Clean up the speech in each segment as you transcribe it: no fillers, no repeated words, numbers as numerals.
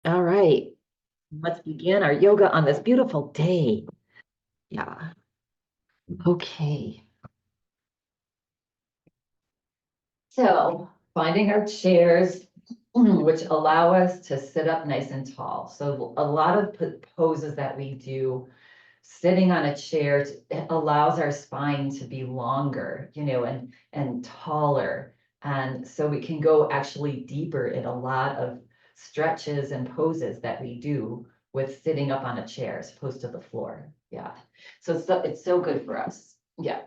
All right, let's begin our yoga on this beautiful day. Yeah, okay. So finding our chairs, which allow us to sit up nice and tall. So a lot of poses that we do sitting on a chair it allows our spine to be longer, and taller. And so we can go actually deeper in a lot of stretches and poses that we do with sitting up on a chair as opposed to the floor. Yeah. So it's so good for us. Yeah.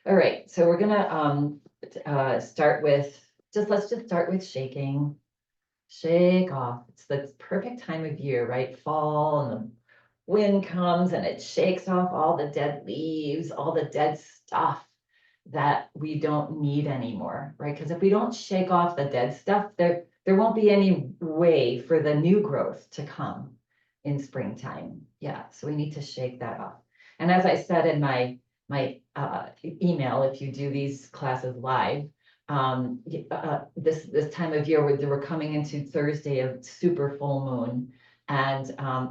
All right. So we're gonna start with let's just start with shaking. Shake off. It's the perfect time of year, right? Fall and the wind comes and it shakes off all the dead leaves, all the dead stuff that we don't need anymore, right? Because if we don't shake off the dead stuff, there won't be any way for the new growth to come in springtime. Yeah, so we need to shake that off. And as I said in my email, if you do these classes live, this time of year we're coming into Thursday of super full moon. And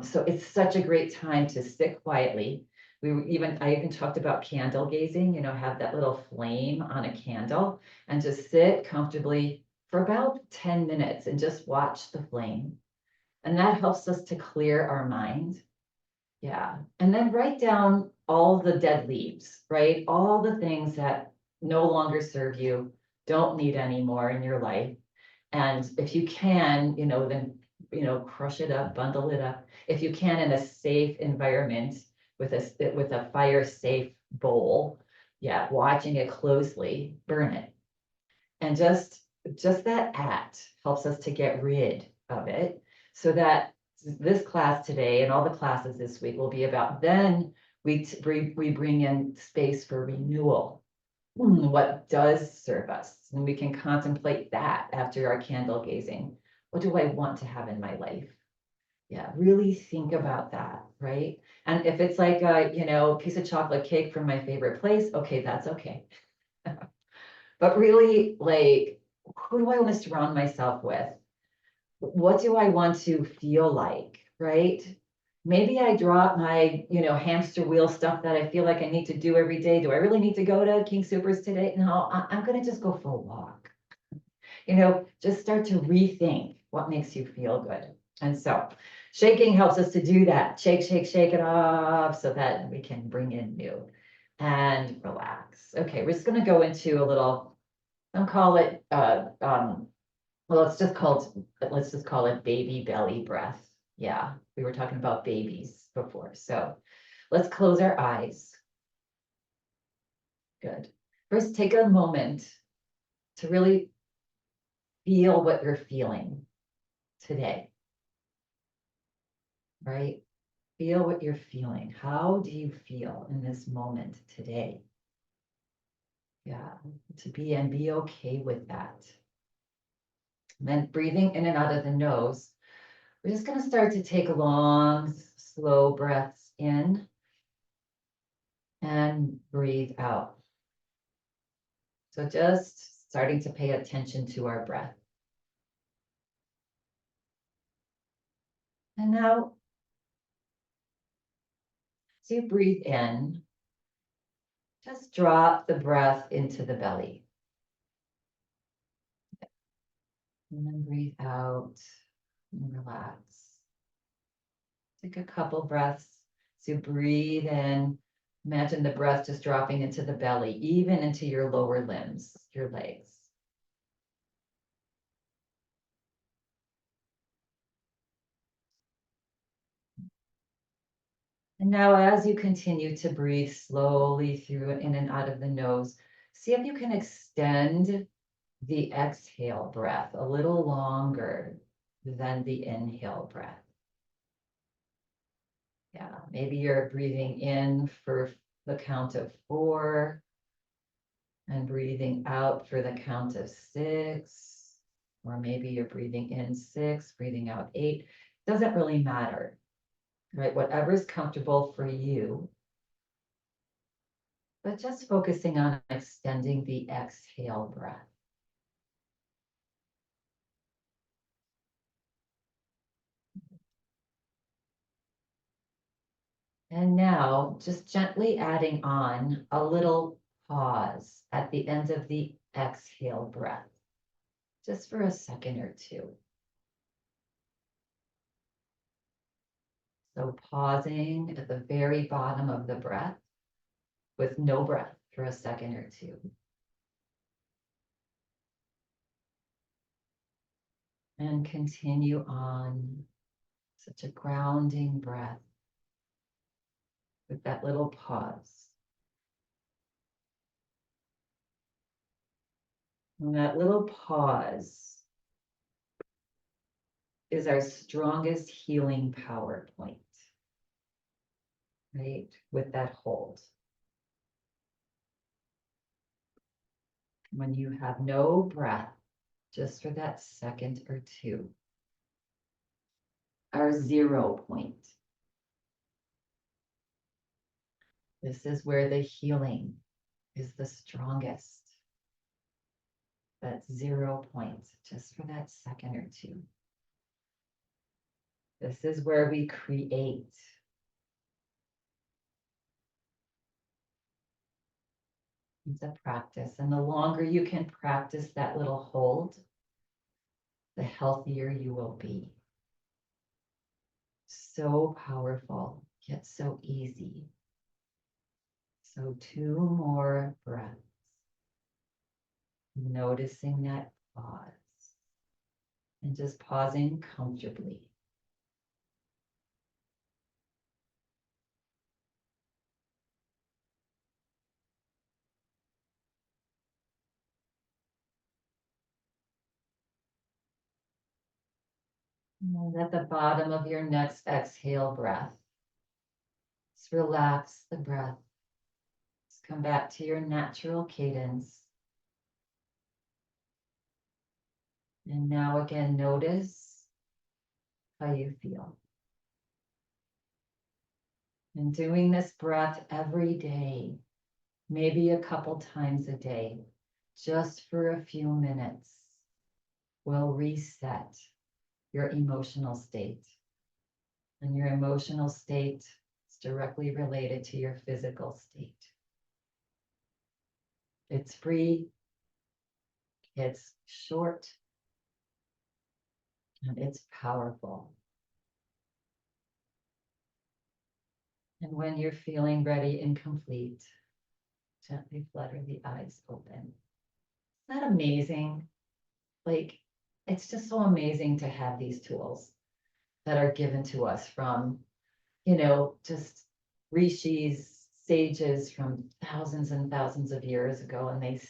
so it's such a great time to sit quietly. I even talked about candle gazing, have that little flame on a candle and just sit comfortably for about 10 minutes and just watch the flame. And that helps us to clear our mind. Yeah. And then write down all the dead leaves, right? All the things that no longer serve you, don't need anymore in your life. And if you can, then, crush it up, bundle it up. If you can in a safe environment with a fire safe bowl, yeah, watching it closely, burn it. And just that act helps us to get rid of it so that this class today and all the classes this week will be about then we bring in space for renewal. What does serve us? And we can contemplate that after our candle gazing. What do I want to have in my life? Yeah, really think about that, right? And if it's like a piece of chocolate cake from my favorite place, okay, that's okay. But really, like, who do I want to surround myself with? What do I want to feel like, right? Maybe I drop my, hamster wheel stuff that I feel like I need to do every day. Do I really need to go to King Supers today? No, I'm going to just go for a walk. Just start to rethink what makes you feel good. And so shaking helps us to do that. Shake, shake, shake it off so that we can bring in new and relax. Okay, we're just going to go into a little, don't call it, well, let's just call it baby belly breath. Yeah, we were talking about babies before. So let's close our eyes. Good. First, take a moment to really feel what you're feeling today, right? Feel what you're feeling. How do you feel in this moment today? Yeah, be okay with that. And then breathing in and out of the nose. We're just going to start to take long, slow breaths in and breathe out. So just starting to pay attention to our breath. And now, as you breathe in, just drop the breath into the belly. And then breathe out and relax. Take a couple breaths. So breathe in. Imagine the breath just dropping into the belly, even into your lower limbs, your legs. And now as you continue to breathe slowly through in and out of the nose, see if you can extend the exhale breath a little longer than the inhale breath. Yeah, maybe you're breathing in for the count of 4 and breathing out for the count of 6, or maybe you're breathing in 6, breathing out 8. Doesn't really matter, right? Whatever's comfortable for you, but just focusing on extending the exhale breath. And now just gently adding on a little pause at the end of the exhale breath, just for a second or two. So pausing at the very bottom of the breath with no breath for a second or two. And continue on, such a grounding breath with that little pause. And that little pause is our strongest healing power point, right? With that hold. When you have no breath, just for that second or two, our 0 point. This is where the healing is the strongest. That 0 point, just for that second or two. This is where we create. It's a practice, and the longer you can practice that little hold, the healthier you will be. So powerful, yet so easy. So 2 more breaths. Noticing that pause and just pausing comfortably. And at the bottom of your next exhale breath, just relax the breath. Just come back to your natural cadence. And now again, notice how you feel. And doing this breath every day, maybe a couple times a day, just for a few minutes, will reset your emotional state. And your emotional state is directly related to your physical state. It's free, it's short, and it's powerful. And when you're feeling ready and complete, gently flutter the eyes open. Isn't that amazing? Like, it's just so amazing to have these tools that are given to us from, just rishis, sages from thousands and thousands of years ago, and they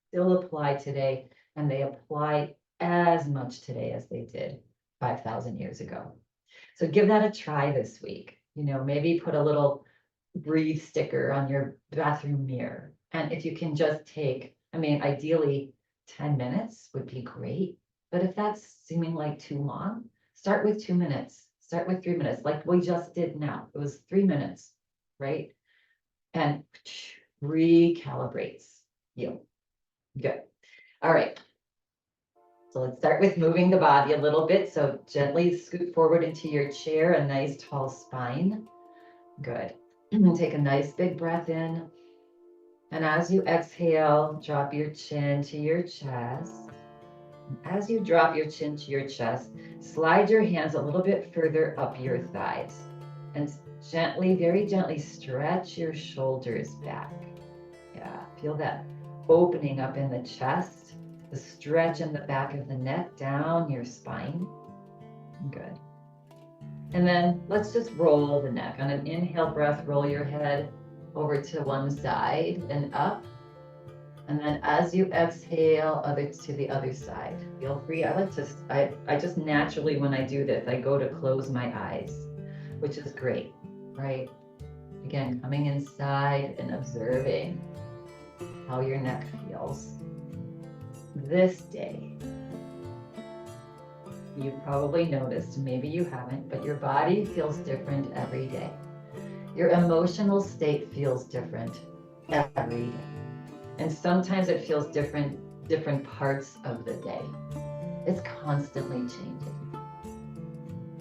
still apply today, and they apply as much today as they did 5,000 years ago. So give that a try this week. Maybe put a little breathe sticker on your bathroom mirror. And if you can just take, ideally 10 minutes would be great. But if that's seeming like too long, start with 2 minutes, start with 3 minutes, like we just did now. It was 3 minutes, right? And recalibrates you. Good. All right. So let's start with moving the body a little bit. So gently scoot forward into your chair, a nice tall spine. Good. And take a nice big breath in. And as you exhale, drop your chin to your chest. As you drop your chin to your chest, slide your hands a little bit further up your thighs. And gently, very gently stretch your shoulders back. Yeah, feel that opening up in the chest, the stretch in the back of the neck, down your spine. Good. And then let's just roll the neck. On an inhale breath, roll your head over to one side and up. And then as you exhale, to the other side. Feel free. I just naturally, when I do this, I go to close my eyes, which is great, right? Again, coming inside and observing how your neck feels. This day, you've probably noticed, maybe you haven't, but your body feels different every day. Your emotional state feels different every day. And sometimes it feels different parts of the day. It's constantly changing.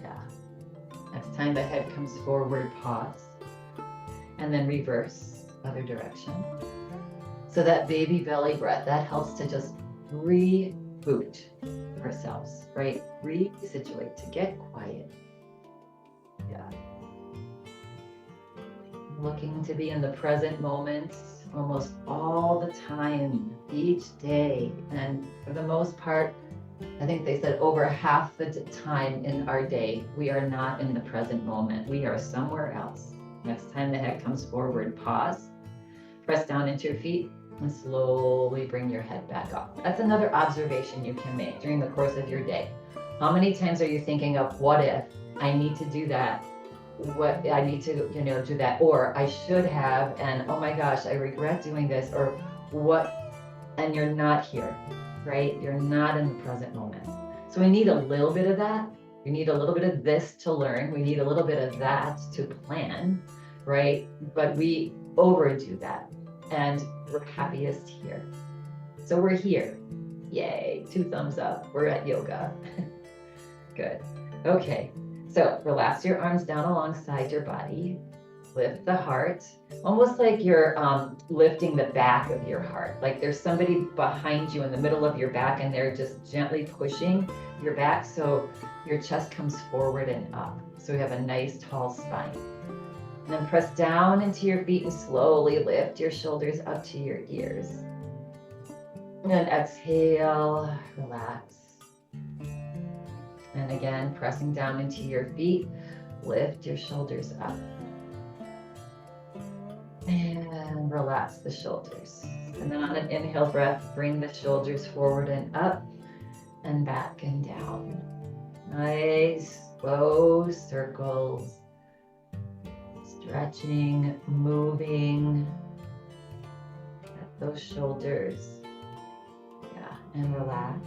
Yeah. Next time the head comes forward, pause. and then reverse, other direction. So that baby belly breath, that helps to just reboot ourselves, right? Resituate, to get quiet. Yeah. Looking to be in the present moment almost all the time, each day. And for the most part, I think they said over half the time in our day, we are not in the present moment. We are somewhere else. Next time the head comes forward, pause, press down into your feet, and slowly bring your head back up. That's another observation you can make during the course of your day. How many times are you thinking of, what if I need to do that? What I need to, do that, or I should have, and oh my gosh, I regret doing this, or what, and you're not here, right? You're not in the present moment. So we need a little bit of that. We need a little bit of this to learn. We need a little bit of that to plan, right? But we overdo that, and we're happiest here. So we're here. Yay, 2 thumbs up. We're at yoga. Good. Okay. So relax your arms down alongside your body. Lift the heart, almost like you're lifting the back of your heart. Like there's somebody behind you in the middle of your back, and they're just gently pushing your back so your chest comes forward and up. So we have a nice tall spine. And then press down into your feet and slowly lift your shoulders up to your ears. And then exhale, relax. And again, pressing down into your feet, lift your shoulders up. And relax the shoulders. And then on an inhale breath, bring the shoulders forward and up and back and down. Nice, slow circles. Stretching, moving at those shoulders. Yeah, and relax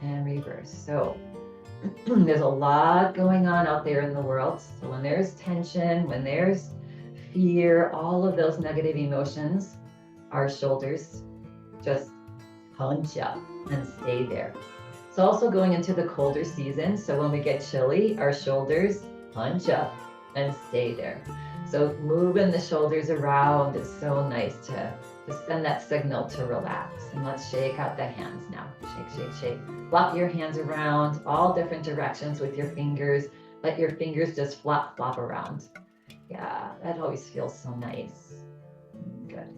and reverse. So there's a lot going on out there in the world. So when there's tension, when there's fear, all of those negative emotions, our shoulders just hunch up and stay there. It's also going into the colder season. So when we get chilly, our shoulders hunch up and stay there. So moving the shoulders around is so nice to send that signal to relax. And let's shake out the hands now. Shake, shake, shake. Flop your hands around all different directions with your fingers. Let your fingers just flop, flop around. Yeah, that always feels so nice. Good.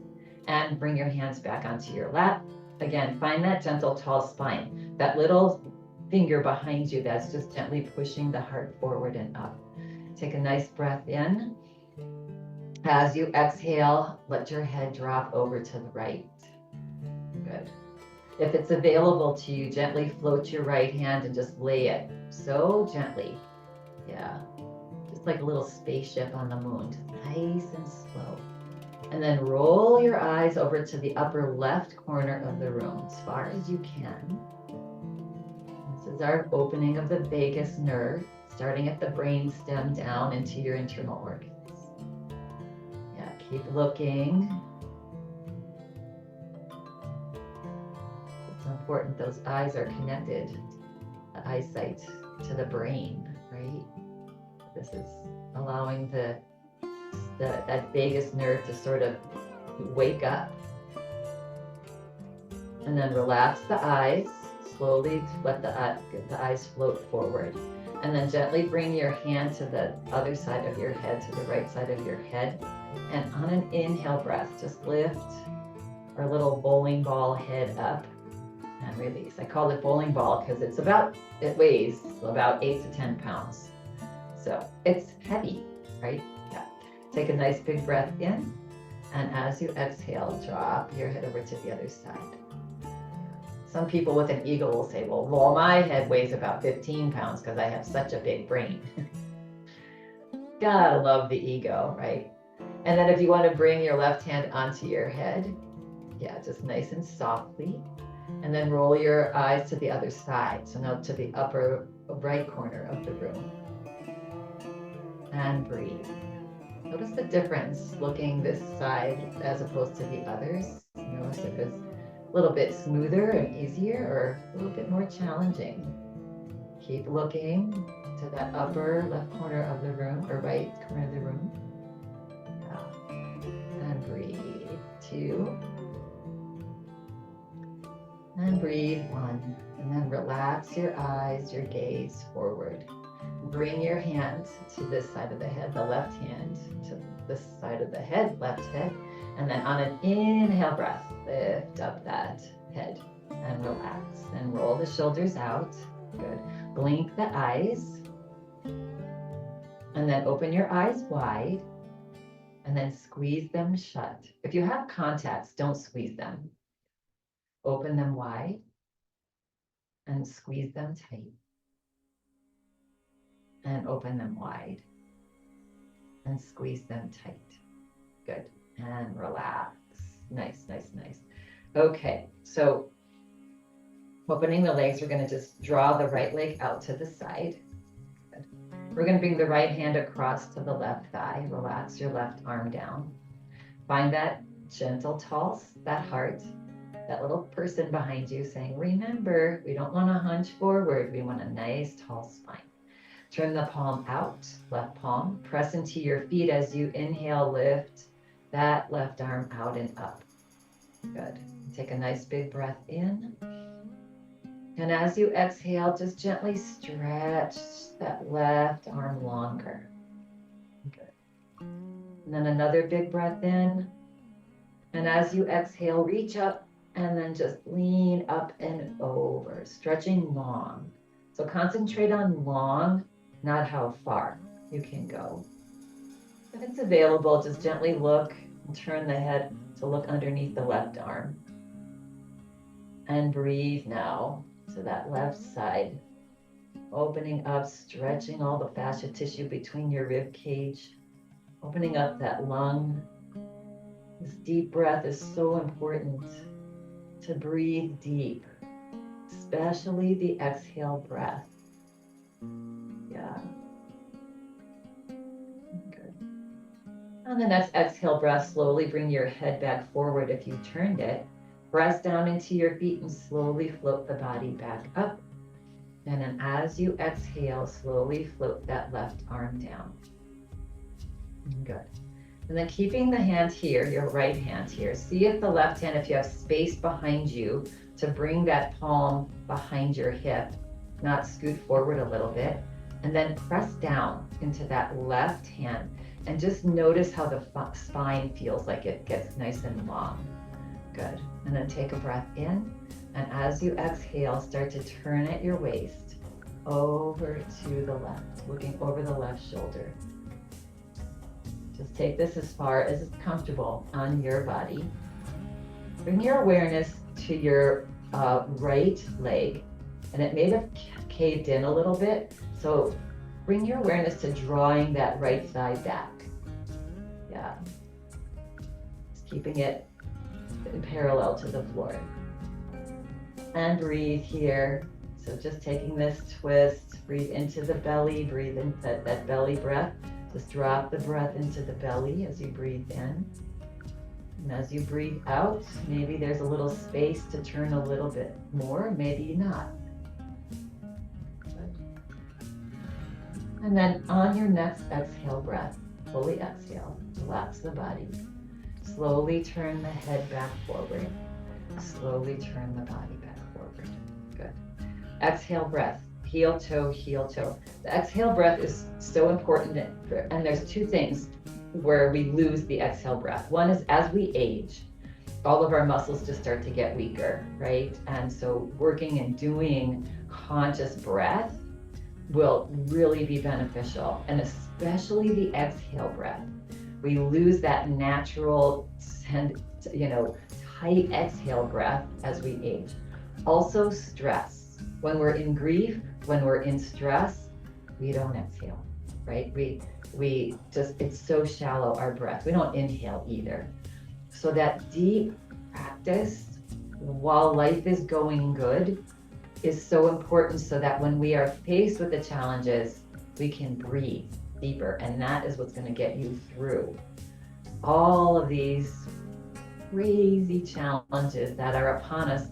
And bring your hands back onto your lap. Again, find that gentle, tall spine. That little finger behind you that's just gently pushing the heart forward and up. Take a nice breath in. As you exhale, let your head drop over to the right. Good. If it's available to you, gently float your right hand and just lay it so gently. Yeah. Just like a little spaceship on the moon. Nice and slow. And then roll your eyes over to the upper left corner of the room as far as you can. This is our opening of the vagus nerve, starting at the brain stem down into your internal organs. Yeah, keep looking. It's important those eyes are connected, the eyesight to the brain, right? This is allowing that vagus nerve to sort of wake up. And then relax the eyes. Slowly let the eyes float forward. And then gently bring your hand to the other side of your head, to the right side of your head. And on an inhale breath, just lift our little bowling ball head up and release. I call it bowling ball because it weighs about 8 to 10 pounds. So it's heavy, right? Yeah. Take a nice big breath in. And as you exhale, drop your head over to the other side. Some people with an ego will say, well, my head weighs about 15 pounds because I have such a big brain. Gotta love the ego, right? And then if you want to bring your left hand onto your head, yeah, just nice and softly. And then roll your eyes to the other side. So now to the upper right corner of the room. And breathe. Notice the difference looking this side as opposed to the others. Notice if it's a little bit smoother and easier or a little bit more challenging. Keep looking to that upper left corner of the room or right corner of the room. Yeah. 2. And breathe 1. And then relax your eyes, your gaze forward. Bring your hand to this side of the head, the left hand to this side of the head, left head. And then on an inhale breath, lift up that head and relax. And roll the shoulders out. Good. Blink the eyes. And then open your eyes wide. And then squeeze them shut. If you have contacts, don't squeeze them. Open them wide and squeeze them tight. And open them wide and squeeze them tight. Good. And relax. Nice, nice, nice. Okay, so opening the legs, we're going to just draw the right leg out to the side. Good. We're going to bring the right hand across to the left thigh. Relax your left arm down. Find that gentle pulse, that heart, that little person behind you saying, remember, we don't want to hunch forward. We want a nice tall spine. Turn the palm out, left palm. Press into your feet as you inhale, lift that left arm out and up. Good. Take a nice big breath in. And as you exhale, just gently stretch that left arm longer. Good. And then another big breath in. And as you exhale, reach up and then just lean up and over, stretching long. So concentrate on long, not how far you can go. If it's available, just gently look and turn the head to look underneath the left arm. And breathe now to that left side, opening up, stretching all the fascia tissue between your rib cage, opening up that lung. This deep breath is so important to breathe deep, especially the exhale breath. Yeah. Good. On the next exhale breath, slowly bring your head back forward if you turned it. Press down into your feet and slowly float the body back up. And then as you exhale, slowly float that left arm down. Good. And then keeping the hand here, your right hand here, see if the left hand, if you have space behind you to bring that palm behind your hip, not scoot forward a little bit, and then press down into that left hand and just notice how the spine feels like it gets nice and long. Good. And then take a breath in, and as you exhale, start to turn at your waist over to the left, looking over the left shoulder. Just take this as far as it's comfortable on your body. Bring your awareness to your right leg, and it may have caved in a little bit, so bring your awareness to drawing that right thigh back. Yeah. Just keeping it parallel to the floor. And breathe here. So just taking this twist, breathe into the belly, breathe into that belly breath. Just drop the breath into the belly as you breathe in. And as you breathe out, maybe there's a little space to turn a little bit more, maybe not. Good. And then on your next exhale breath, fully exhale, relax the body. Slowly turn the head back forward. Slowly turn the body back forward. Good. Exhale breath. Heel toe, heel toe. The exhale breath is so important, and there's two things where we lose the exhale breath. One is as we age, all of our muscles just start to get weaker, right? And so working and doing conscious breath will really be beneficial, and especially the exhale breath. We lose that natural, tight exhale breath as we age. Also stress. When we're in grief, when we're in stress, we don't exhale, right? We just, it's so shallow, our breath. We don't inhale either. So that deep practice while life is going good is so important, so that when we are faced with the challenges, we can breathe deeper. And that is what's going to get you through all of these crazy challenges that are upon us,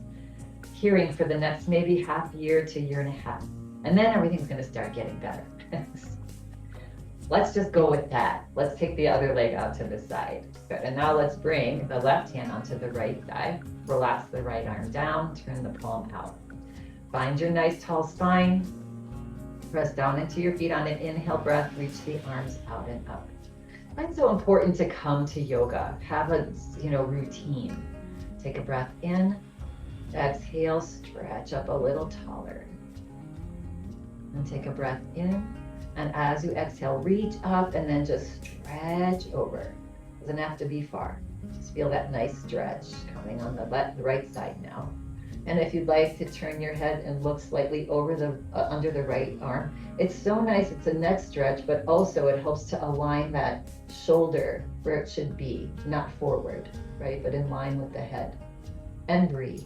hearing for the next maybe half year to year and a half. And then everything's going to start getting better. let's just go with that. Let's take the other leg out to the side. Good. And now let's bring the left hand onto the right thigh. Relax the right arm down, turn the palm out. Find your nice tall spine. Press down into your feet on an inhale breath. Reach the arms out and up. It's so important to come to yoga. Have a routine. Take a breath in. Exhale, stretch up a little taller. And take a breath in. And as you exhale, reach up and then just stretch over. Doesn't have to be far. Just feel that nice stretch coming on the right side now. And if you'd like to turn your head and look slightly over the under the right arm, it's so nice. It's a neck stretch, but also it helps to align that shoulder where it should be, not forward, right? But in line with the head. And breathe.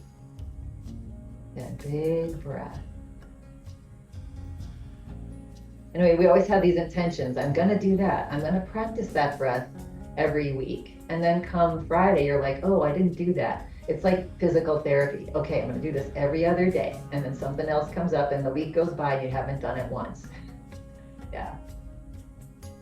And big breath. Anyway, we always have these intentions. I'm going to do that. I'm going to practice that breath every week. And then come Friday, you're like, oh, I didn't do that. It's like physical therapy. Okay, I'm going to do this every other day. And then something else comes up and the week goes by and you haven't done it once. Yeah.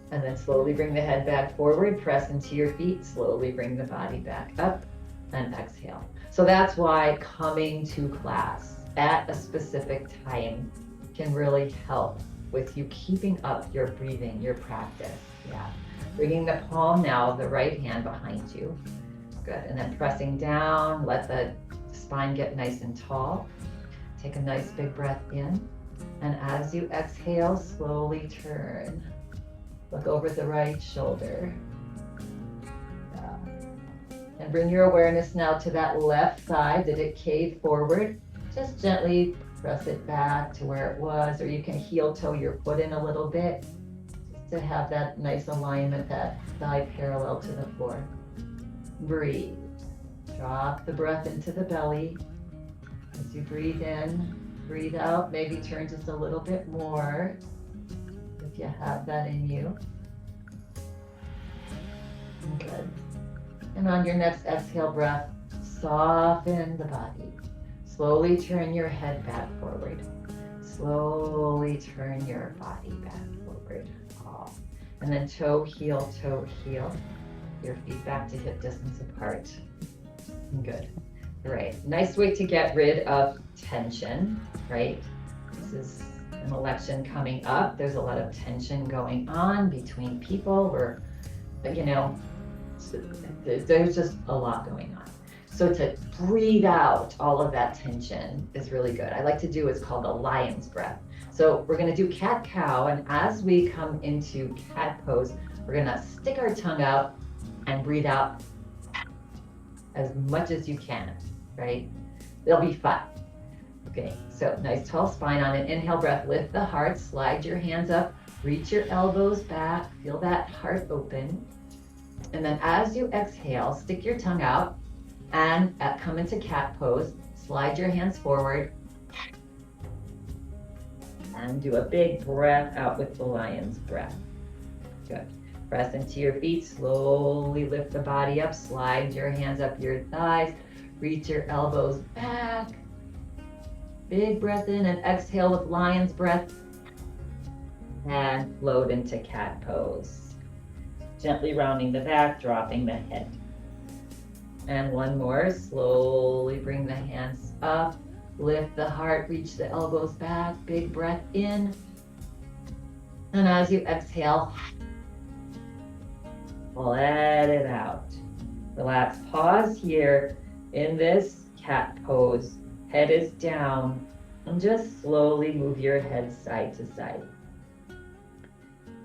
And then slowly bring the head back forward, press into your feet, slowly bring the body back up and exhale. So that's why coming to class at a specific time can really help with you keeping up your breathing, your practice. Yeah. Bringing the palm now of the right hand behind you. Good. And then pressing down, let the spine get nice and tall. Take a nice big breath in. And as you exhale, slowly turn. Look over the right shoulder. Yeah. And bring your awareness now to that left side. Did it cave forward? Just gently press it back to where it was, or you can heel toe your foot in a little bit just to have that nice alignment, that thigh parallel to the floor. Breathe. Drop the breath into the belly. As you breathe in, breathe out, maybe turn just a little bit more if you have that in you. Good. And on your next exhale breath, soften the body. Slowly turn your head back forward. Slowly turn your body back forward. And then toe, heel, your feet back to hip distance apart. Good. All right. Nice way to get rid of tension, right? This is an election coming up. There's a lot of tension going on between people where, there's just a lot going on. So to breathe out all of that tension is really good. I like to do what's called a lion's breath. So we're going to do cat-cow, and as we come into cat pose, we're going to stick our tongue out and breathe out as much as you can, right? It'll be fun. Okay, so nice tall spine. On an inhale breath, lift the heart, slide your hands up, reach your elbows back, feel that heart open. And then as you exhale, stick your tongue out and come into cat pose, slide your hands forward, and do a big breath out with the lion's breath. Good. Press into your feet, slowly lift the body up, slide your hands up your thighs, reach your elbows back. Big breath in and exhale with lion's breath, and float into cat pose. Gently rounding the back, dropping the head. And one more, slowly bring the hands up, lift the heart, reach the elbows back, big breath in. And as you exhale, let it out. Relax, pause here in this cat pose. Head is down, and just slowly move your head side to side.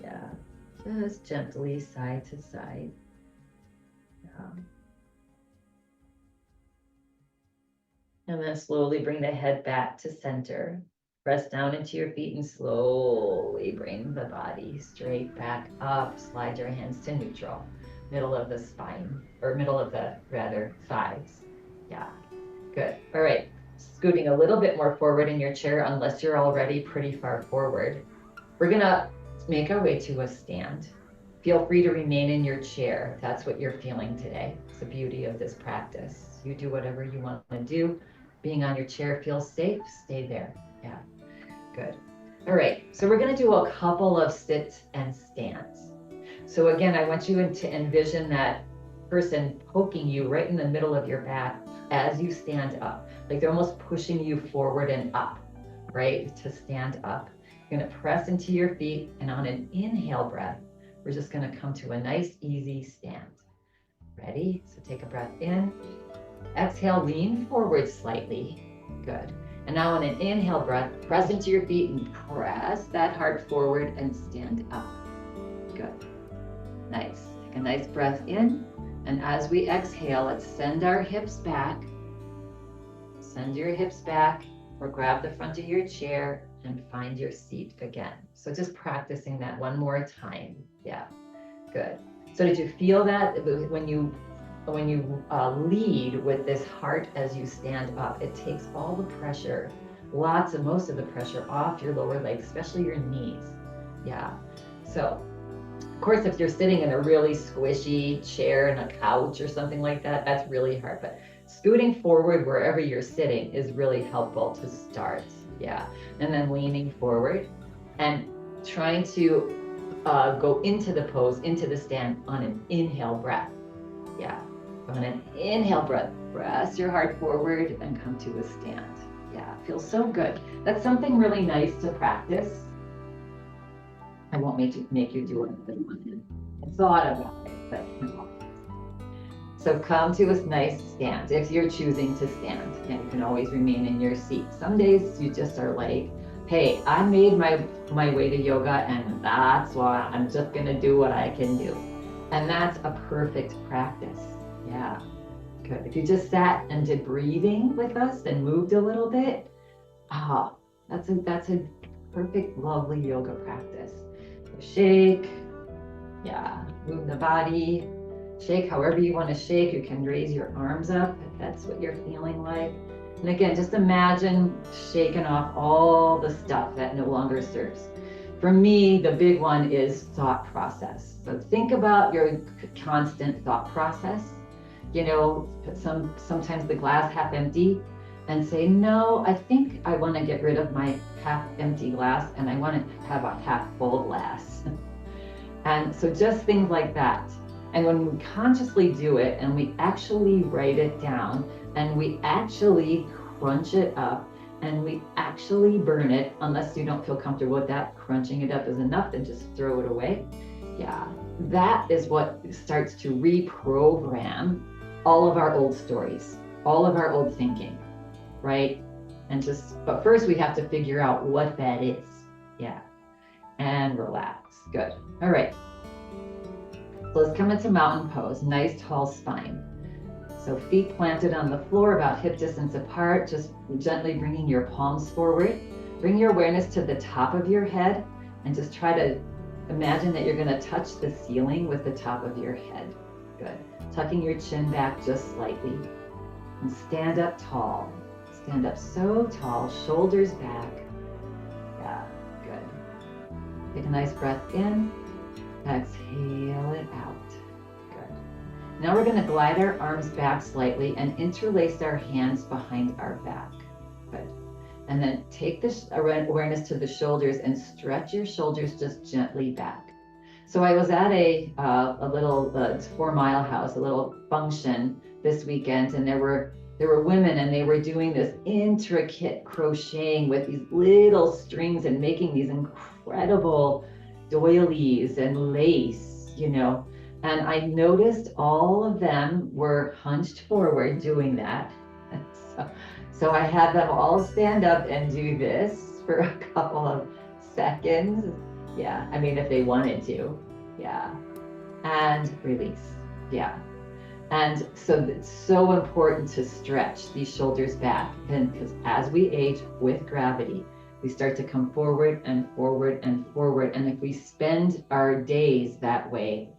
Yeah, just gently side to side. Yeah. And then slowly bring the head back to center. Press down into your feet and slowly bring the body straight back up. Slide your hands to neutral, middle of the spine, or middle of the, thighs. Yeah, good. All right, scooting a little bit more forward in your chair unless you're already pretty far forward. We're gonna make our way to a stand. Feel free to remain in your chair if that's what you're feeling today. It's the beauty of this practice. You do whatever you want to do. Being on your chair feels safe, stay there. Yeah, good. All right, so we're gonna do a couple of sits and stands. So again, I want you to envision that person poking you right in the middle of your back as you stand up. Like they're almost pushing you forward and up, right? To stand up. You're gonna press into your feet, and on an inhale breath, we're just gonna come to a nice, easy stand. Ready? So take a breath in. Exhale, lean forward slightly. Good. And now on an inhale breath, press into your feet and press that heart forward and stand up. Good. Nice. Take a nice breath in. And as we exhale, let's send our hips back. Send your hips back, or grab the front of your chair and find your seat again. So just practicing that one more time. Yeah, good. So did you feel that when you lead with this heart as you stand up, it takes all the pressure, most of the pressure off your lower legs, especially your knees. Yeah. So of course, if you're sitting in a really squishy chair and a couch or something like that, that's really hard. But scooting forward wherever you're sitting is really helpful to start. Yeah. And then leaning forward and trying to go into the pose, into the stand on an inhale breath. Yeah. On an inhale breath, press your heart forward and come to a stand. Yeah, feels so good. That's something really nice to practice. I won't make you do it. I thought about it, but no. So come to a nice stand if you're choosing to stand, and you can always remain in your seat. Some days you just are like, hey, I made my way to yoga, and that's why I'm just gonna do what I can do. And that's a perfect practice. Yeah, good. If you just sat and did breathing with us and moved a little bit, that's a perfect, lovely yoga practice. Shake, yeah, move the body, shake however you want to shake. You can raise your arms up if that's what you're feeling like. And again, just imagine shaking off all the stuff that no longer serves. For me, the big one is thought process. So think about your constant thought process. You know, sometimes the glass half empty, and say, no, I think I want to get rid of my half empty glass and I want to have a half full glass. And so just things like that. And when we consciously do it and we actually write it down and we actually crunch it up and we actually burn it, unless you don't feel comfortable with that, crunching it up is enough, then just throw it away. Yeah, that is what starts to reprogram all of our old stories, all of our old thinking. Right? But first we have to figure out what that is. Yeah. And relax. Good. All right. So let's come into mountain pose. Nice tall spine. So feet planted on the floor about hip distance apart, just gently bringing your palms forward. Bring your awareness to the top of your head and just try to imagine that you're going to touch the ceiling with the top of your head. Good. Tucking your chin back just slightly. And stand up tall. Stand up so tall, shoulders back. Yeah, good. Take a nice breath in. Exhale it out. Good. Now we're going to glide our arms back slightly and interlace our hands behind our back. Good. And then take this awareness to the shoulders and stretch your shoulders just gently back. So I was at a little 4 Mile House, a little function this weekend, and there were women and they were doing this intricate crocheting with these little strings and making these incredible doilies and lace, you know. And I noticed all of them were hunched forward doing that. So I had them all stand up and do this for a couple of seconds. Yeah, I mean, if they wanted to. Yeah. And release. Yeah. And so it's so important to stretch these shoulders back, and because as we age with gravity, we start to come forward and forward and forward. And if we spend our days that way,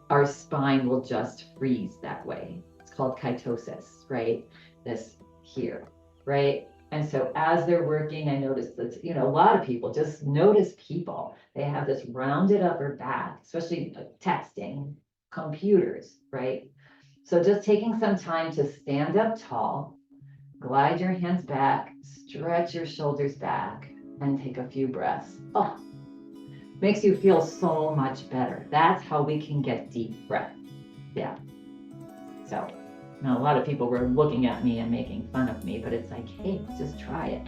our spine will just freeze that way. It's called kyphosis, right? This here, right? And so as they're working, I noticed that, you know, a lot of people, just notice people, they have this rounded upper back, especially texting, computers, right? So just taking some time to stand up tall, glide your hands back, stretch your shoulders back. And take a few breaths. Oh, makes you feel so much better. That's how we can get deep breath. Yeah. So now a lot of people were looking at me and making fun of me, but it's like, hey, just try it.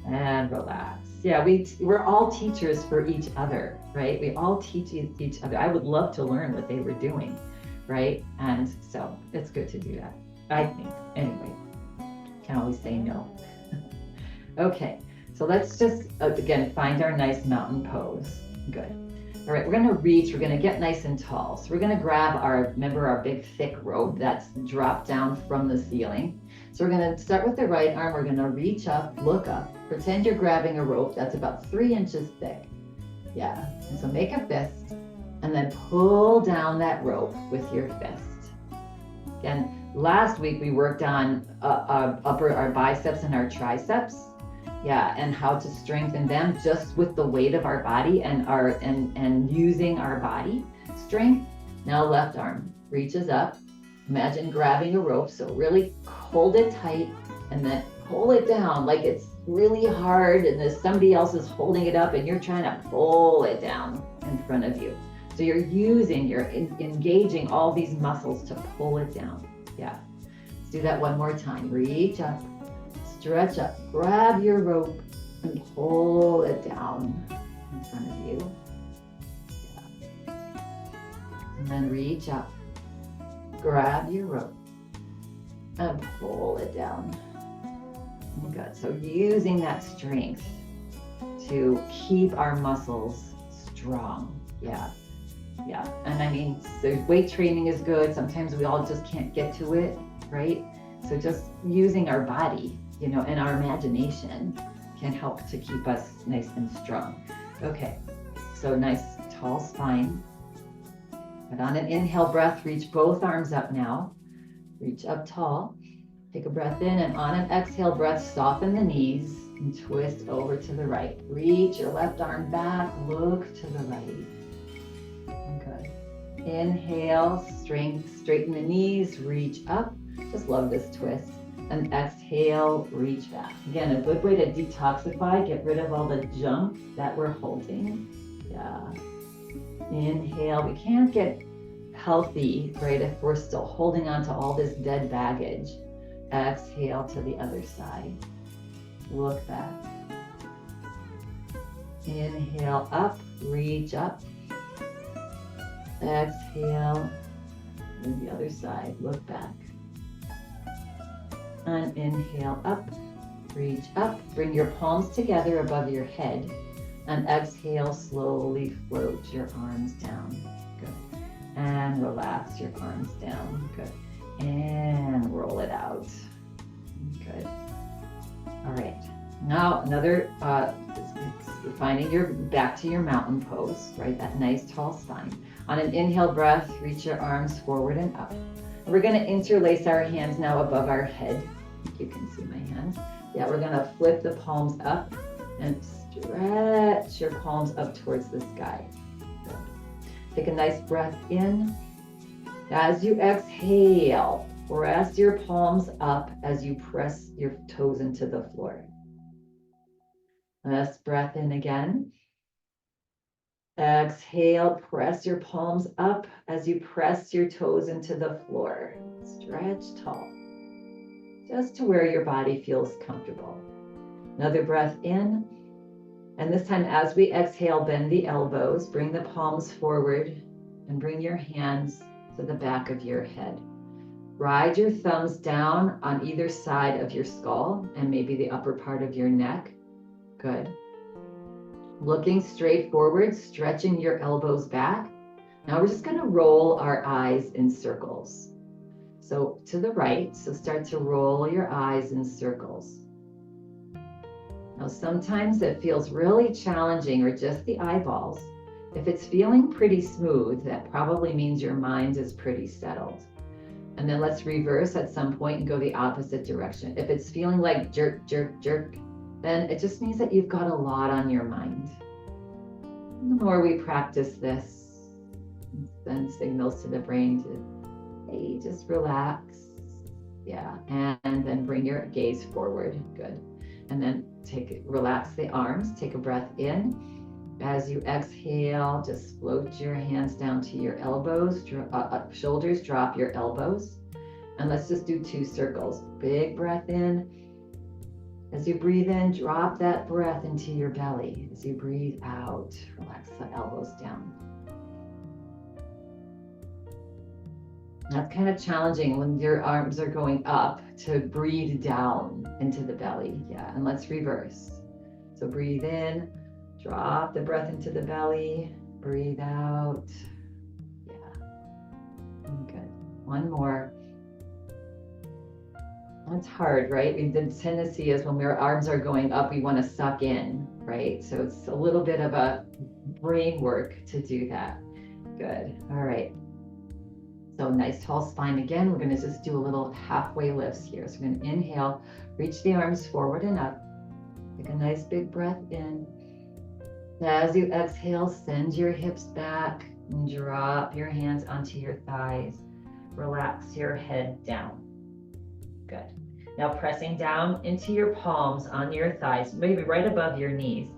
And relax. Yeah, we're all teachers for each other, right? We all teach each other. I would love to learn what they were doing, right? And so it's good to do that, I think. Anyway, can always say no. Okay, so let's just, again, find our nice mountain pose. Good. All right, we're gonna reach, we're gonna get nice and tall. So we're gonna grab remember our big thick rope that's dropped down from the ceiling. So we're gonna start with the right arm, we're gonna reach up, look up, pretend you're grabbing a rope that's about 3 inches thick. Yeah, and so make a fist, and then pull down that rope with your fist. Again, last week we worked on our biceps and our triceps. Yeah, and how to strengthen them just with the weight of our body and using our body strength. Now left arm reaches up. Imagine grabbing a rope. So really hold it tight and then pull it down like it's really hard and there's somebody else is holding it up and you're trying to pull it down in front of you. So you're engaging all these muscles to pull it down. Yeah. Let's do that one more time. Reach up. Stretch up, grab your rope and pull it down in front of you. Yeah. And then reach up, grab your rope and pull it down. Good. So using that strength to keep our muscles strong. Yeah. Yeah. And I mean, so weight training is good. Sometimes we all just can't get to it, right? So just using our body, and our imagination can help to keep us nice and strong. Okay, so nice tall spine. But on an inhale breath, reach both arms up now. Reach up tall. Take a breath in, and on an exhale breath, soften the knees and twist over to the right. Reach your left arm back, look to the right. Good. Inhale, straighten the knees, reach up. Just love this twist. And exhale, reach back. Again, a good way to detoxify, get rid of all the junk that we're holding. Yeah. Inhale. We can't get healthy, right, if we're still holding on to all this dead baggage. Exhale to the other side. Look back. Inhale up, reach up. Exhale. And the other side, look back. And inhale up, reach up, bring your palms together above your head, and exhale, slowly float your arms down. Good. And relax your arms down. Good. And roll it out. Good. All right. Now another, finding your back to your mountain pose, right? That nice tall spine. On an inhale breath, reach your arms forward and up. We're going to interlace our hands now above our head. You can see my hands. Yeah, we're going to flip the palms up and stretch your palms up towards the sky. Good. Take a nice breath in. As you exhale, press your palms up as you press your toes into the floor. Let's breath in again. Exhale, press your palms up as you press your toes into the floor. Stretch tall, just to where your body feels comfortable. Another breath in. And this time, as we exhale, bend the elbows, bring the palms forward, and bring your hands to the back of your head. Ride your thumbs down on either side of your skull and maybe the upper part of your neck. Good. Looking straight forward, stretching your elbows back. Now we're just going to roll our eyes in circles. So to the right, so start to roll your eyes in circles. Now sometimes it feels really challenging or just the eyeballs. If it's feeling pretty smooth, that probably means your mind is pretty settled. And then let's reverse at some point and go the opposite direction. If it's feeling like jerk, jerk, jerk, then it just means that you've got a lot on your mind. And the more we practice this, send signals to the brain to, hey, just relax. Yeah, and then bring your gaze forward. Good. And then relax the arms, take a breath in. As you exhale, just float your hands down to your elbows, shoulders, drop your elbows. And let's just do 2 circles. Big breath in. As you breathe in, drop that breath into your belly. As you breathe out, relax the elbows down. That's kind of challenging when your arms are going up to breathe down into the belly. Yeah, and let's reverse. So breathe in, drop the breath into the belly, breathe out. Yeah, good. One more. That's hard, right? The tendency is when our arms are going up, we want to suck in, right? So it's a little bit of a brain work to do that. Good. All right. So nice tall spine again. We're going to just do a little halfway lifts here. So we're going to inhale, reach the arms forward and up. Take a nice big breath in. As you exhale, send your hips back and drop your hands onto your thighs. Relax your head down. Good. Now pressing down into your palms on your thighs, maybe right above your knees.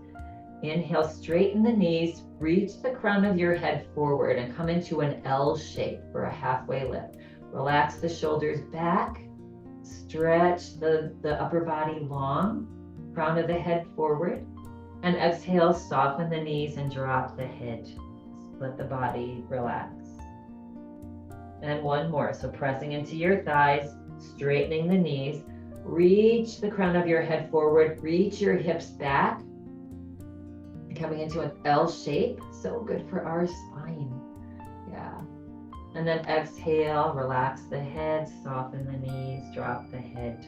Inhale, straighten the knees, reach the crown of your head forward and come into an L shape for a halfway lift. Relax the shoulders back, stretch the upper body long, crown of the head forward, and exhale, soften the knees and drop the head. Let the body relax. And one more, so pressing into your thighs, straightening the knees, reach the crown of your head forward, reach your hips back, coming into an L shape. So good for our spine. Yeah. And then exhale, relax the head, soften the knees, drop the head.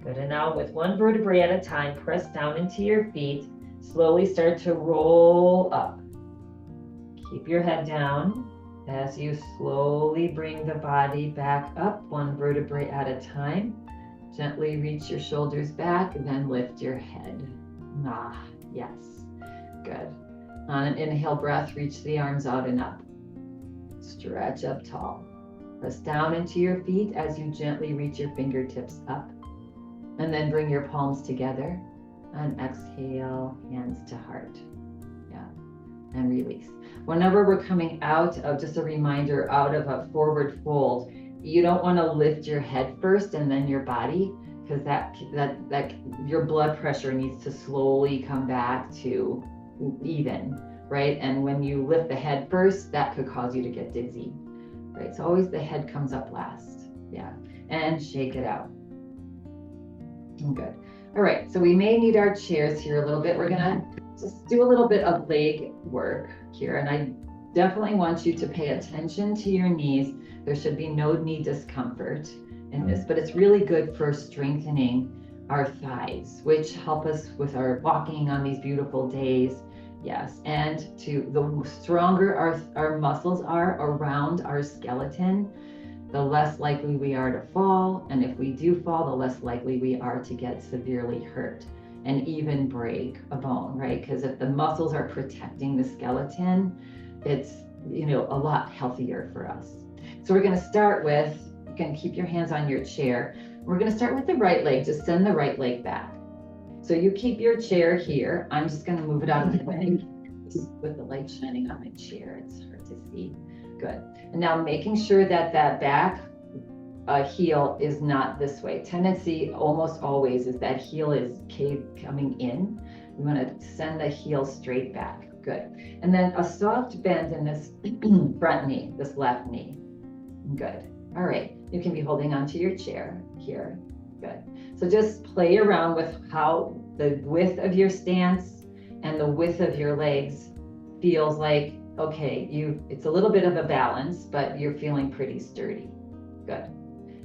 Good. And now with one vertebrae at a time, press down into your feet. Slowly start to roll up. Keep your head down as you slowly bring the body back up, one vertebrae at a time. Gently reach your shoulders back and then lift your head. Yes. Good. On an inhale breath, reach the arms out and up. Stretch up tall. Press down into your feet as you gently reach your fingertips up. And then bring your palms together and exhale, hands to heart. Yeah. And release. Whenever we're coming out of, just a reminder, out of a forward fold, you don't want to lift your head first and then your body, because that your blood pressure needs to slowly come back to even, right? And when you lift the head first, that could cause you to get dizzy, right? So always the head comes up last. Yeah. And shake it out. Good. All right, so we may need our chairs here a little bit. We're gonna just do a little bit of leg work here, and I definitely want you to pay attention to your knees. There should be no knee discomfort in this, but it's really good for strengthening our thighs, which help us with our walking on these beautiful days. Yes, and the stronger our muscles are around our skeleton, the less likely we are to fall. And if we do fall, the less likely we are to get severely hurt and even break a bone, right? Because if the muscles are protecting the skeleton, it's, a lot healthier for us. So we're going to start with, you can keep your hands on your chair. We're going to start with the right leg. Just send the right leg back. So you keep your chair here. I'm just going to move it out of the way with the light shining on my chair. It's hard to see. Good. And now making sure that back heel is not this way. Tendency almost always is that heel is coming in. We want to send the heel straight back. Good. And then a soft bend in this front knee, this left knee. Good. All right. You can be holding onto your chair here. Good. So just play around with how the width of your stance and the width of your legs feels like. Okay, it's a little bit of a balance, but you're feeling pretty sturdy. Good.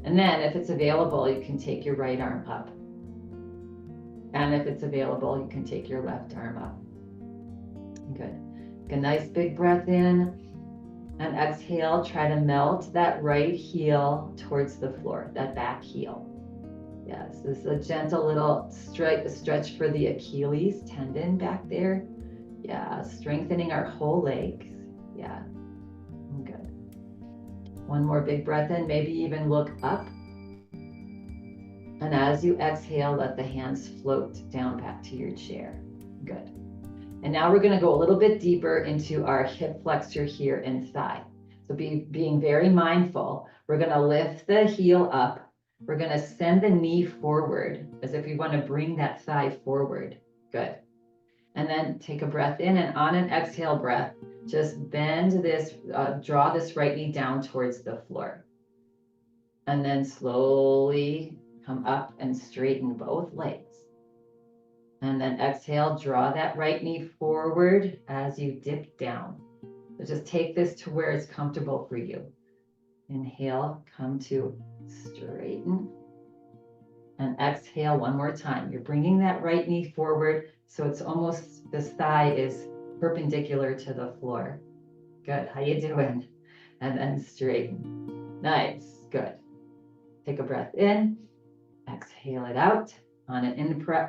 And then if it's available, you can take your right arm up. And if it's available, you can take your left arm up. Good. Take a nice big breath in and exhale. Try to melt that right heel towards the floor, that back heel. Yes, this is a gentle little stretch for the Achilles tendon back there. Yeah, strengthening our whole legs. Yeah, good. One more big breath in, maybe even look up. And And as you exhale, let the hands float down back to your chair. Good. And now we're going to go a little bit deeper into our hip flexor here and thigh. So being very mindful, we're going to lift the heel up. We're going to send the knee forward as if we want to bring that thigh forward. Good. And then take a breath in, and on an exhale breath, just bend this, draw this right knee down towards the floor. And then slowly come up and straighten both legs. And then exhale, draw that right knee forward as you dip down. So just take this to where it's comfortable for you. Inhale, come to straighten. And exhale one more time. You're bringing that right knee forward so it's almost, this thigh is perpendicular to the floor. Good, how you doing? And then straighten. Nice, good. Take a breath in, exhale it out. On an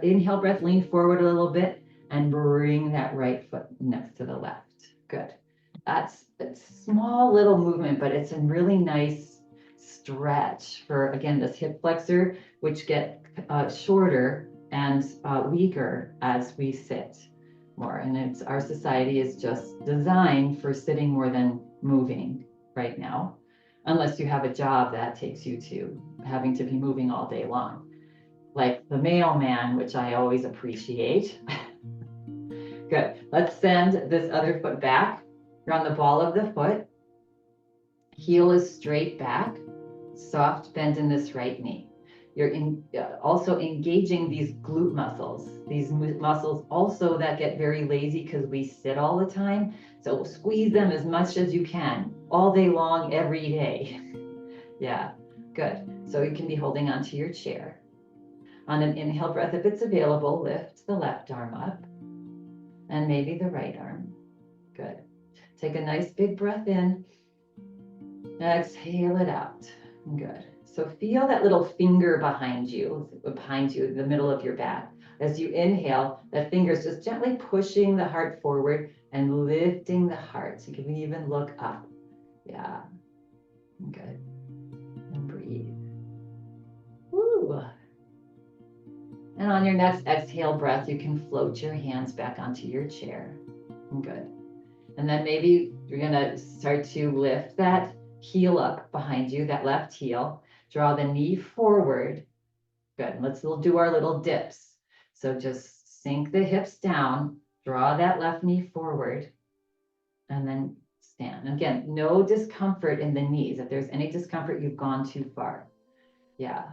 inhale breath, lean forward a little bit and bring that right foot next to the left. Good. That's a small little movement, but it's a really nice stretch for, again, this hip flexor, which get shorter and weaker as we sit more. And our society is just designed for sitting more than moving right now, unless you have a job that takes you to having to be moving all day long, like the mailman, which I always appreciate. Good. Let's send this other foot back. You're on the ball of the foot. Heel is straight back. Soft bend in this right knee. You're also engaging these glute muscles. These muscles also that get very lazy because we sit all the time. So squeeze them as much as you can all day long, every day. Yeah, good. So you can be holding onto your chair. On an inhale breath, if it's available, lift the left arm up and maybe the right arm. Good. Take a nice big breath in. Exhale it out. Good. So feel that little finger behind you, the middle of your back. As you inhale, that finger is just gently pushing the heart forward and lifting the heart. So you can even look up. Yeah. Good. And breathe. Woo. And on your next exhale breath, you can float your hands back onto your chair. Good. And then maybe you're going to start to lift that heel up behind you, that left heel. Draw the knee forward. Good. Let's do our little dips. So just sink the hips down, draw that left knee forward, and then stand. Again, no discomfort in the knees. If there's any discomfort, you've gone too far. Yeah.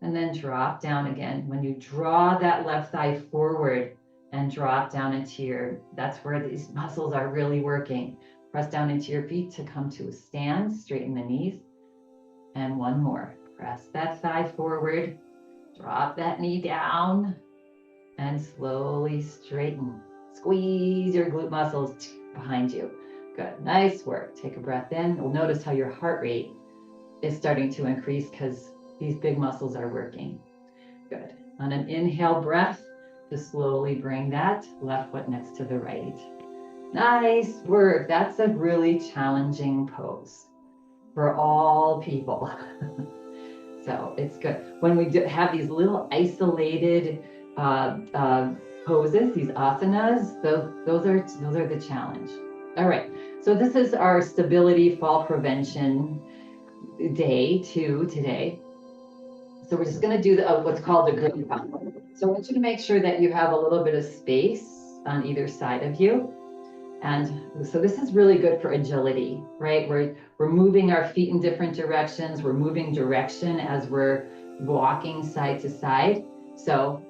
And then drop down again. When you draw that left thigh forward and drop down into that's where these muscles are really working. Press down into your feet to come to a stand, straighten the knees. And one more. Press that thigh forward, drop that knee down, and slowly straighten. Squeeze your glute muscles behind you. Good, nice work. Take a breath in. You'll notice how your heart rate is starting to increase because these big muscles are working. Good. On an inhale breath, just slowly bring that left foot next to the right. Nice work. That's a really challenging pose for all people. So it's good. When we have these little isolated poses, these asanas, those are the challenge. All right. So this is our stability fall prevention day 2 today. So we're just going to do what's called the grip pump. So I want you to make sure that you have a little bit of space on either side of you. And so this is really good for agility, right? We're moving our feet in different directions. We're moving direction as we're walking side to side. So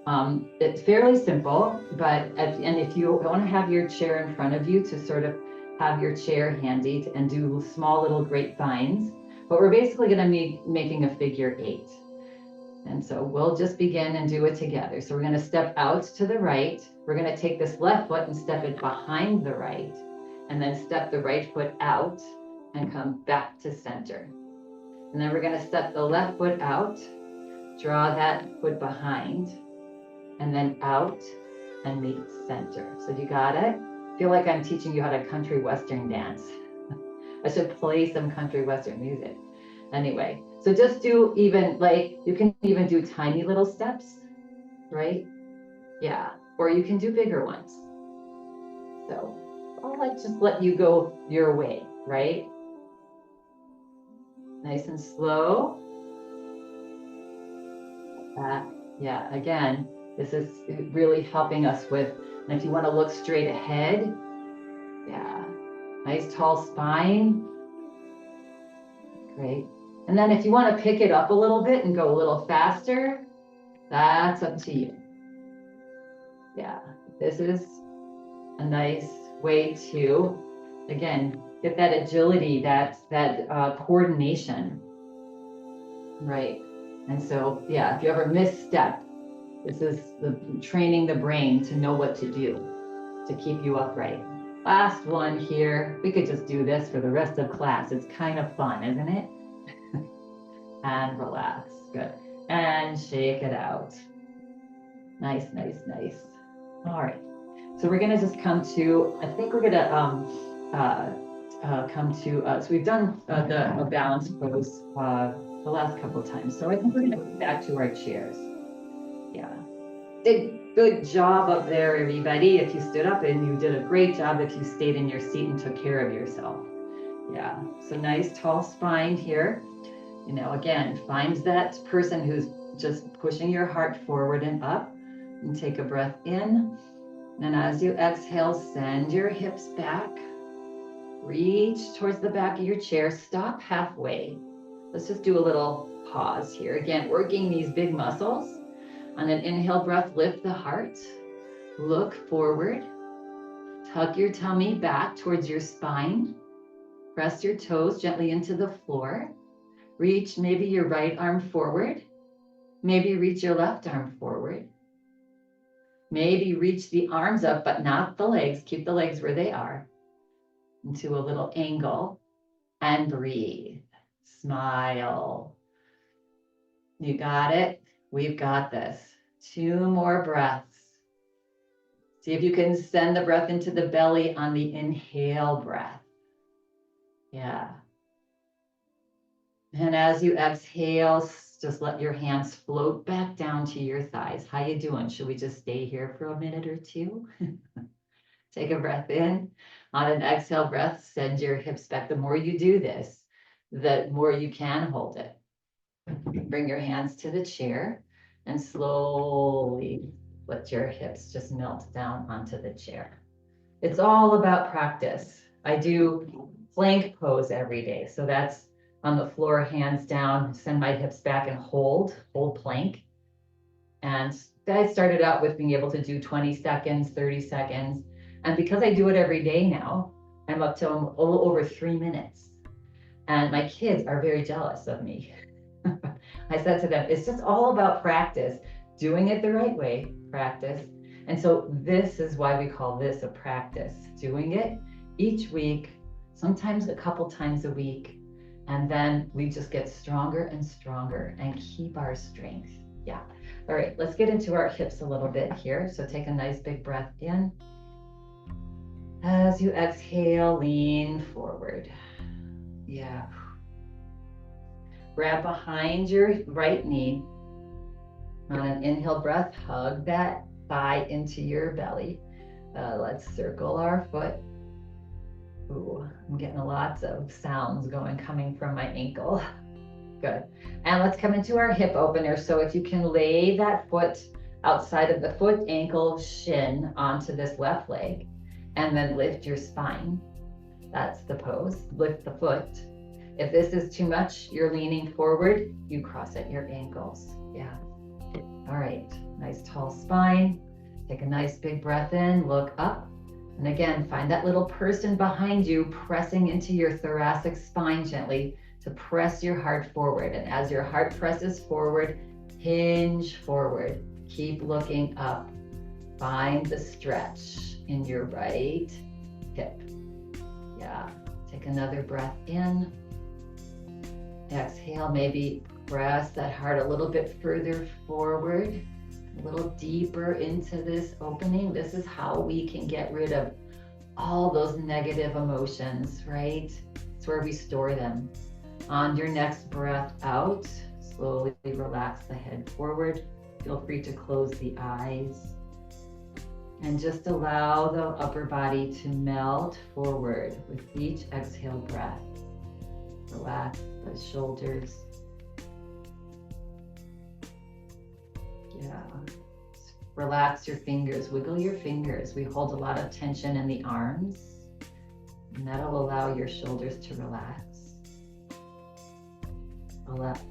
it's fairly simple, and if you want to have your chair in front of you to sort of have your chair handy and do small little grapevines, but we're basically going to be making a figure 8. And so we'll just begin and do it together. So we're going to step out to the right. We're going to take this left foot and step it behind the right, and then step the right foot out and come back to center. And then we're going to step the left foot out, draw that foot behind, and then out and meet center. So you got it? I feel like I'm teaching you how to country western dance. I should play some country western music. Anyway, so just do even like, you can even do tiny little steps, right? Yeah, or you can do bigger ones. So I'll just let you go your way, right? Nice and slow. Yeah, again, this is really helping us with, and if you want to look straight ahead, yeah, nice tall spine. Great. And then if you want to pick it up a little bit and go a little faster, that's up to you. Yeah, this is a nice way to, again, get that agility, that coordination, right? And so, yeah, if you ever misstep, this is training the brain to know what to do to keep you upright. Last one here. We could just do this for the rest of class. It's kind of fun, isn't it? And relax. Good. And shake it out. Nice, nice, nice. All right. So we're going to just come to, I think we're going to come to, so we've done the balance pose the last couple of times. So I think we're going to go back to our chairs. Yeah. Good job up there, everybody. If you stood up, and you did a great job if you stayed in your seat and took care of yourself. Yeah. So nice tall spine here. You know, again, find that person who's just pushing your heart forward and up, and take a breath in. And as you exhale, send your hips back. Reach towards the back of your chair. Stop halfway. Let's just do a little pause here. Again, working these big muscles. On an inhale breath, lift the heart. Look forward. Tuck your tummy back towards your spine. Press your toes gently into the floor. Reach maybe your right arm forward. Maybe reach your left arm forward. Maybe reach the arms up, but not the legs. Keep the legs where they are. Into a little angle. And breathe. Smile. You got it. We've got this. 2 more breaths. See if you can send the breath into the belly on the inhale breath. Yeah. And as you exhale, just let your hands float back down to your thighs. How you doing? Should we just stay here for a minute or two? Take a breath in. On an exhale breath, send your hips back. The more you do this, the more you can hold it. Bring your hands to the chair and slowly let your hips just melt down onto the chair. It's all about practice. I do plank pose every day. So that's on the floor, hands down, send my hips back and hold plank. And I started out with being able to do 20 seconds, 30 seconds. And because I do it every day now, I'm up to a little over 3 minutes. And my kids are very jealous of me. I said to them, it's just all about practice, doing it the right way, practice. And so this is why we call this a practice, doing it each week, sometimes a couple times a week. And then we just get stronger and stronger and keep our strength. Yeah. All right, let's get into our hips a little bit here. So take a nice big breath in. As you exhale, lean forward. Yeah. Grab behind your right knee. On an inhale breath, hug that thigh into your belly. Let's circle our foot. Ooh, I'm getting lots of sounds coming from my ankle. Good. And let's come into our hip opener. So if you can lay that foot outside of the foot, ankle, shin onto this left leg, and then lift your spine. That's the pose. Lift the foot. If this is too much, you're leaning forward, you cross at your ankles. Yeah. All right. Nice tall spine. Take a nice big breath in, look up. And again, find that little person behind you pressing into your thoracic spine gently to press your heart forward. And as your heart presses forward, hinge forward. Keep looking up. Find the stretch in your right hip. Yeah. Take another breath in. Exhale, maybe press that heart a little bit further forward, a little deeper into this opening. This is how we can get rid of all those negative emotions, right? It's where we store them. On your next breath out, slowly relax the head forward. Feel free to close the eyes and just allow the upper body to melt forward with each exhale breath. Relax the shoulders. Yeah. Relax your fingers, wiggle your fingers. We hold a lot of tension in the arms, and that'll allow your shoulders to relax.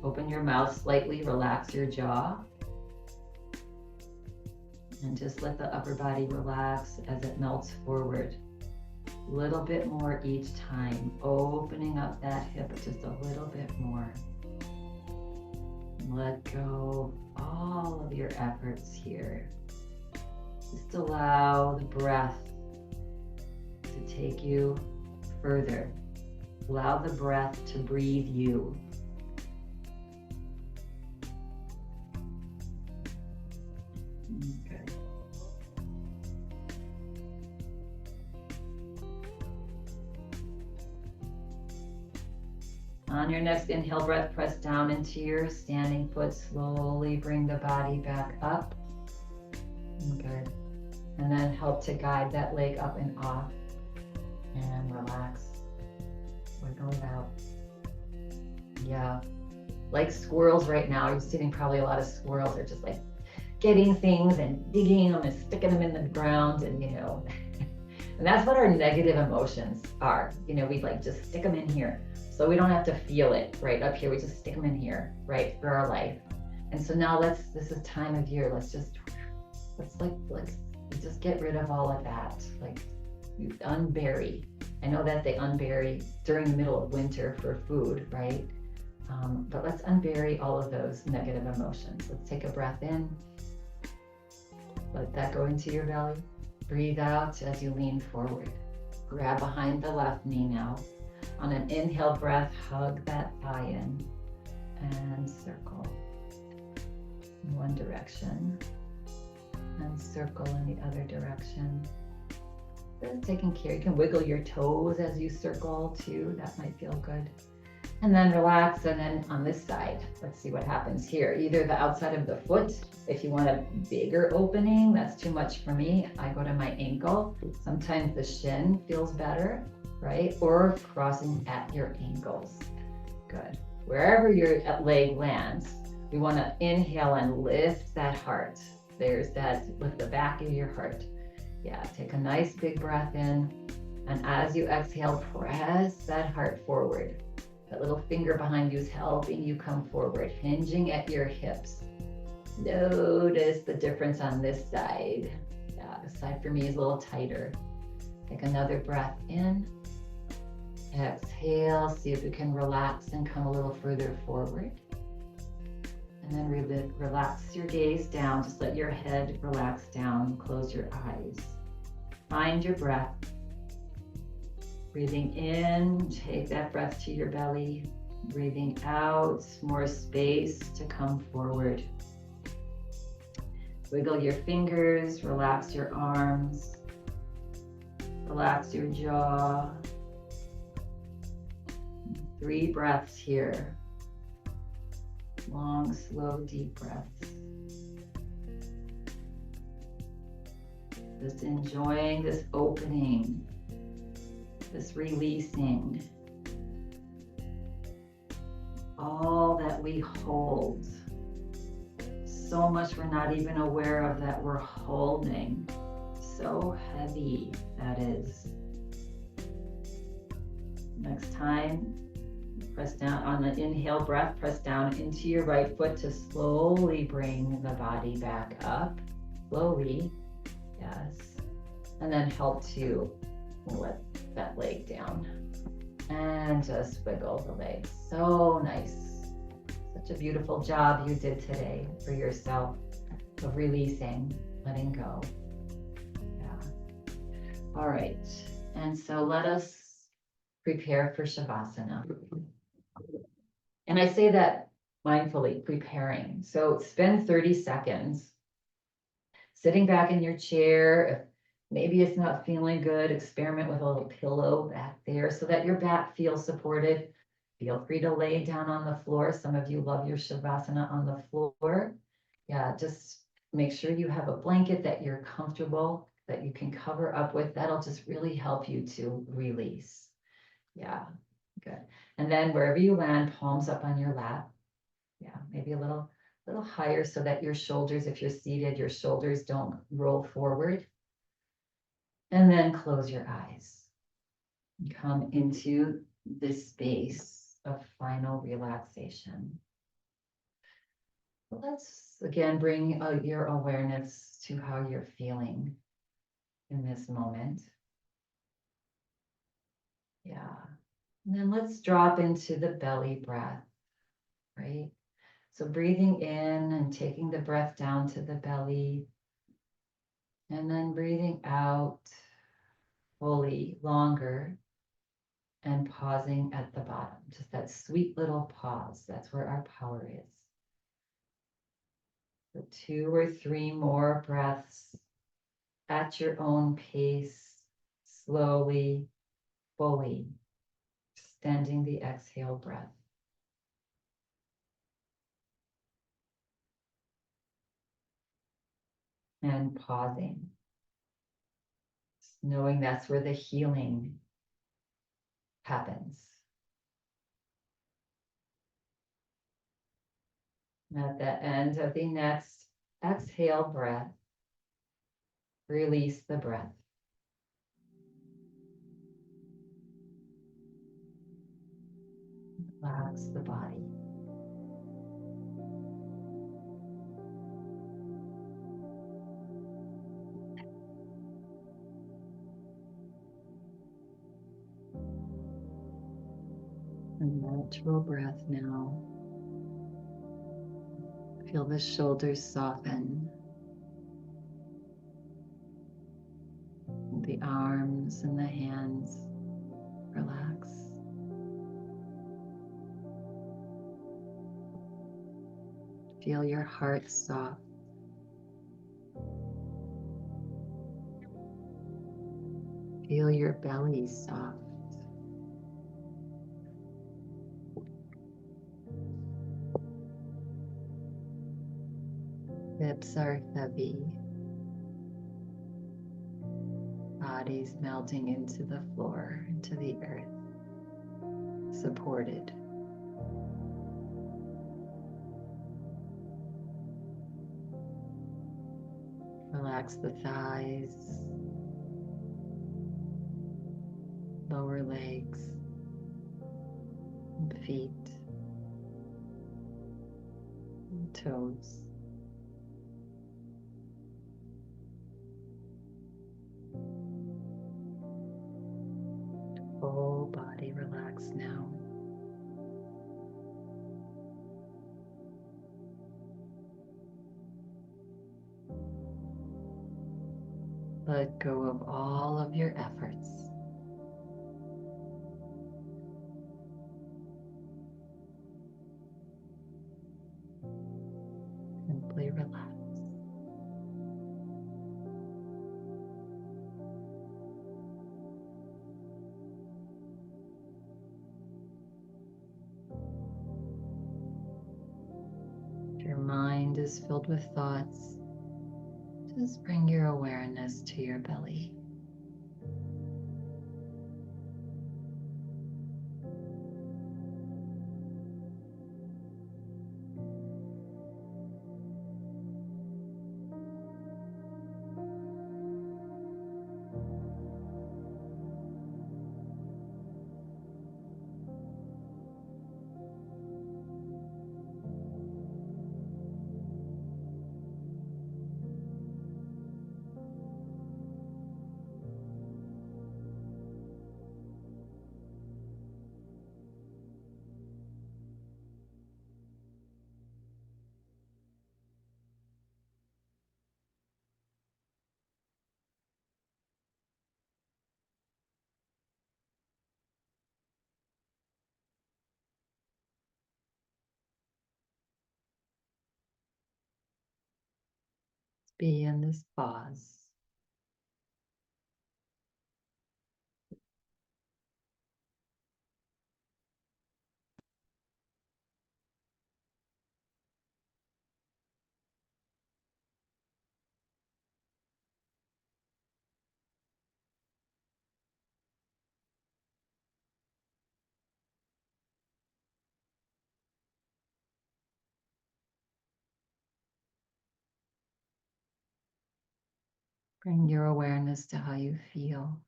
Open your mouth slightly, relax your jaw. And just let the upper body relax as it melts forward. A little bit more each time, opening up that hip just a little bit more. Let go of all of your efforts here. Just allow the breath to take you further. Allow the breath to breathe you. Okay. On your next inhale breath, press down into your standing foot. Slowly bring the body back up. Good. And then help to guide that leg up and off. And relax. Wiggle it out. Yeah. Like squirrels right now. You're seeing probably a lot of squirrels are just like getting things and digging them and sticking them in the ground, and and that's what our negative emotions are. We like just stick them in here. So we don't have to feel it right up here. We just stick them in here, right, for our life. And so now this is time of year. Let's just get rid of all of that. Like you unbury. I know that they unbury during the middle of winter for food, right? But let's unbury all of those negative emotions. Let's take a breath in. Let that go into your belly. Breathe out as you lean forward. Grab behind the left knee now. On an inhale breath, hug that thigh in and circle in one direction and circle in the other direction. Just taking care. You can wiggle your toes as you circle too. That might feel good. And then relax, and then on this side, let's see what happens here. Either the outside of the foot, if you want a bigger opening, that's too much for me. I go to my ankle. Sometimes the shin feels better, right? Or crossing at your ankles. Good. Wherever your leg lands, we want to inhale and lift that heart. There's that, lift the back of your heart. Yeah, take a nice big breath in. And as you exhale, press that heart forward. That little finger behind you is helping you come forward, hinging at your hips. Notice the difference on this side. Yeah, this side for me is a little tighter. Take another breath in. Exhale, see if you can relax and come a little further forward. And then relax your gaze down. Just let your head relax down. Close your eyes. Find your breath. Breathing in, take that breath to your belly. Breathing out, more space to come forward. Wiggle your fingers, relax your arms. Relax your jaw. 3 breaths here. Long, slow, deep breaths. Just enjoying this opening, this releasing. All that we hold. So much we're not even aware of that we're holding. So heavy that is. Next time, press down on the inhale breath, press down into your right foot to slowly bring the body back up. Slowly, yes. And then help to let that leg down. And just wiggle the legs. So nice. Such a beautiful job you did today for yourself of releasing, letting go. Yeah. All right. And so let us prepare for shavasana. And I say that mindfully, preparing. So spend 30 seconds sitting back in your chair. If maybe it's not feeling good, experiment with a little pillow back there so that your back feels supported. feel free to lay down on the floor. Some of you love your shavasana on the floor. Yeah, just make sure you have a blanket that you're comfortable, that you can cover up with. That'll just really help you to release. Yeah, good. And then wherever you land, palms up on your lap. Yeah, maybe a little higher so that your shoulders, if you're seated, your shoulders don't roll forward. And then close your eyes. Come into this space of final relaxation. Let's again bring your awareness to how you're feeling in this moment. Yeah. And then let's drop into the belly breath, right? So breathing in and taking the breath down to the belly, and then breathing out fully, longer, and pausing at the bottom. Just that sweet little pause. That's where our power is. So 2 or 3 more breaths at your own pace, slowly, fully, extending the exhale breath. And pausing, knowing that's where the healing happens. And at the end of the next exhale breath, release the breath. Relax the body. A natural breath now. Feel the shoulders soften. The arms and the hands relax. Feel your heart soft. Feel your belly soft. Hips are heavy. Body's melting into the floor, into the earth, supported. Relax the thighs, lower legs, and feet, and toes. Whole body relax now. Let go of all of your efforts. Simply relax. If your mind is filled with thoughts, just bring your awareness to your belly. Be in this pause. Bring your awareness to how you feel.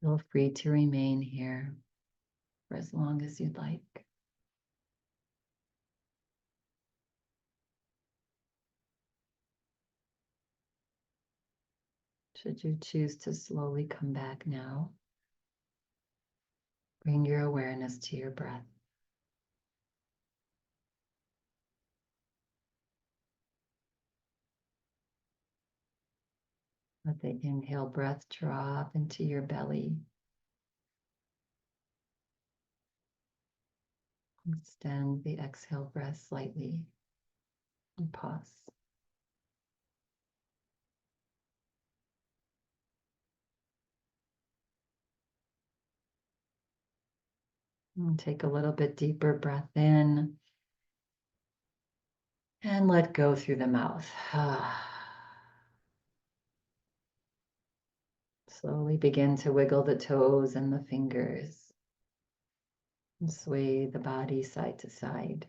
Feel free to remain here for as long as you'd like. Should you choose to slowly come back now, bring your awareness to your breath. Let the inhale breath drop into your belly. Extend the exhale breath slightly and pause. And take a little bit deeper breath in and let go through the mouth. Slowly begin to wiggle the toes and the fingers and sway the body side to side.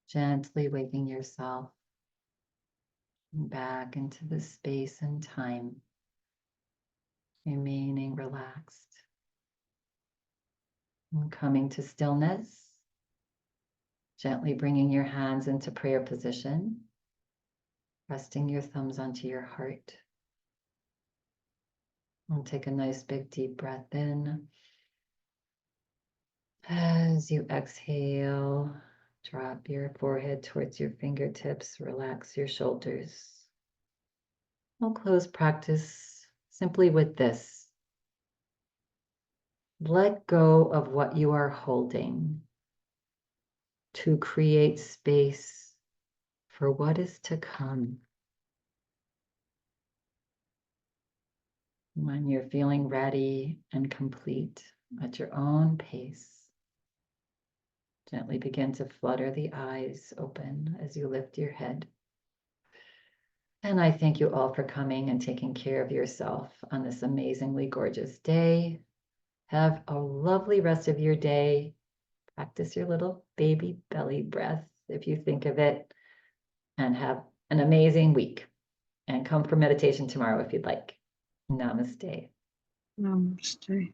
Gently waking yourself back into the space and time, remaining relaxed. And coming to stillness, gently bringing your hands into prayer position, resting your thumbs onto your heart. And take a nice big deep breath in. As you exhale, drop your forehead towards your fingertips, relax your shoulders. We'll close practice simply with this. Let go of what you are holding to create space for what is to come. When you're feeling ready and complete at your own pace, gently begin to flutter the eyes open as you lift your head. And I thank you all for coming and taking care of yourself on this amazingly gorgeous day. Have a lovely rest of your day. Practice your little baby belly breath if you think of it, and have an amazing week. And come for meditation tomorrow if you'd like. Namaste. Namaste.